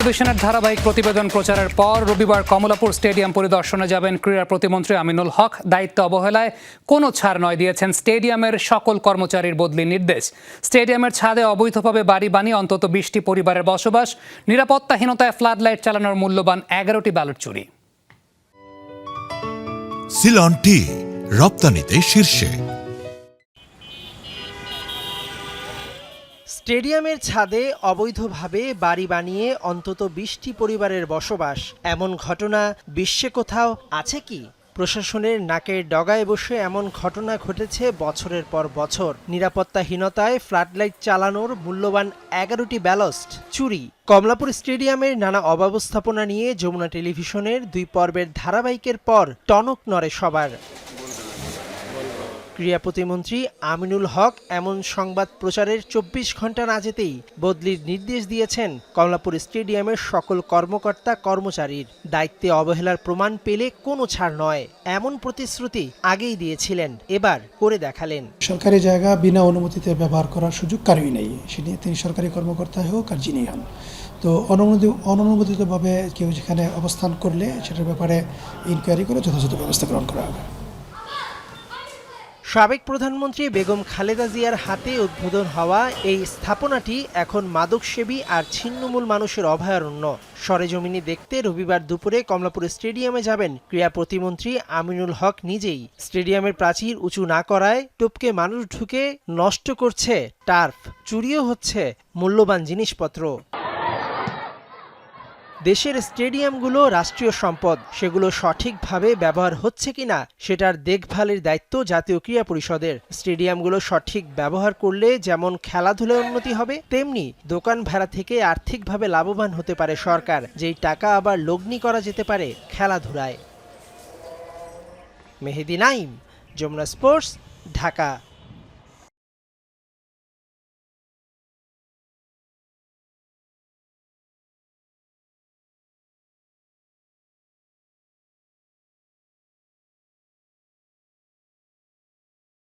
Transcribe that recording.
টেলিভিশনের ধারাবাহিক প্রতিবেদন প্রচারের পর রবিবার কমলাপুর স্টেডিয়াম পরিদর্শনে যাবেন ক্রীড়া প্রতিমন্ত্রী আমিনুল হক। দায়িত্ব অবহেলায় কোনো ছাড় নয় দিয়েছেন স্টেডিয়ামের সকল কর্মচারীর বদলির নির্দেশ। স্টেডিয়ামের ছাদে অবৈধভাবে বাড়ি বানিয়ে অন্তত 20টি পরিবারের বসবাস, নিরাপত্তাহীনতায় ফ্লাড লাইট চালানোর মূল্যবান 11টি ব্যালট চুরি। সিলন টি রপ্তানিতে শীর্ষে। স্টেডিয়ামের ছাদে অবৈধভাবে বাড়ি বানিয়ে অন্তত 20টি পরিবারের বসবাস, এমন ঘটনা বিশ্বে কোথাও আছে কি? প্রশাসনের নাকের ডগায় বসে এমন ঘটনা ঘটেছে বছরের পর বছর। নিরাপত্তাহীনতায় ফ্লাডলাইট চালানোর মূল্যবান 11টি ব্যালস্ট চুরি। কমলাপুর স্টেডিয়ামের নানা অব্যবস্থাপনা নিয়ে যমুনা টেলিভিশনের 2 পর্বের ধারাবাহিকের পর টনক নড়ে সবার। ক্রীড়া প্রতিমন্ত্রী আমিনুল হক এমন সংবাদ প্রচারের 24 ঘন্টা না যেতেই বদলির নির্দেশ দিয়েছেন কমলাপুর স্টেডিয়ামের সকল কর্মকর্তা কর্মচারীর। দায়িত্বে অবহেলার প্রমাণ পেলে কোনো ছাড় নয়, এমন প্রতিশ্রুতি আগেই দিয়েছিলেন, এবার করে দেখালেন। সরকারি জায়গা বিনা অনুমতিতে ব্যবহার করার সুযোগ কারোই নেই, সেটি তিনি সরকারি কর্মকর্তা হোক আর যিনি হন। তো অননুমোদিতভাবে কেউ যেখানে অবস্থান করলে সেটার ব্যাপারে ইনকোয়ারি করে যথাযথ ব্যবস্থা গ্রহণ করা হবে। সাবেক প্রধানমন্ত্রী বেগম খালেদা জিয়ার হাতে উদ্বোধন হওয়া এই স্থাপনাটি এখন মাদকসেবী আর ছিন্নমূল মানুষের অভয়ারণ্য। সরেজমিনে দেখতে রবিবার দুপুরে কমলাপুর স্টেডিয়ামে যাবেন ক্রীড়া প্রতিমন্ত্রী আমিনুল হক নিজেই। স্টেডিয়ামের প্রাচীর উঁচু না করায় টপকে মানুষ ঢুকে নষ্ট করছে টার্ফ, চুরিও হচ্ছে মূল্যবান জিনিসপত্র। দেশের স্টেডিয়ামগুলো রাষ্ট্রীয় সম্পদ, সেগুলো সঠিকভাবে ব্যবহার হচ্ছে কিনা সেটার দেখভালের দায়িত্ব জাতীয় ক্রীড়া পরিষদের। স্টেডিয়ামগুলো সঠিক ব্যবহার করলে যেমন খেলাধুলায় উন্নতি হবে, তেমনি দোকান ভাড়া থেকে আর্থিকভাবে লাভবান হতে পারে সরকার, যেই টাকা আবার লগ্নি করা যেতে পারে খেলাধুলায়। মেহেদি নাইম, যমুনা স্পোর্টস, ঢাকা।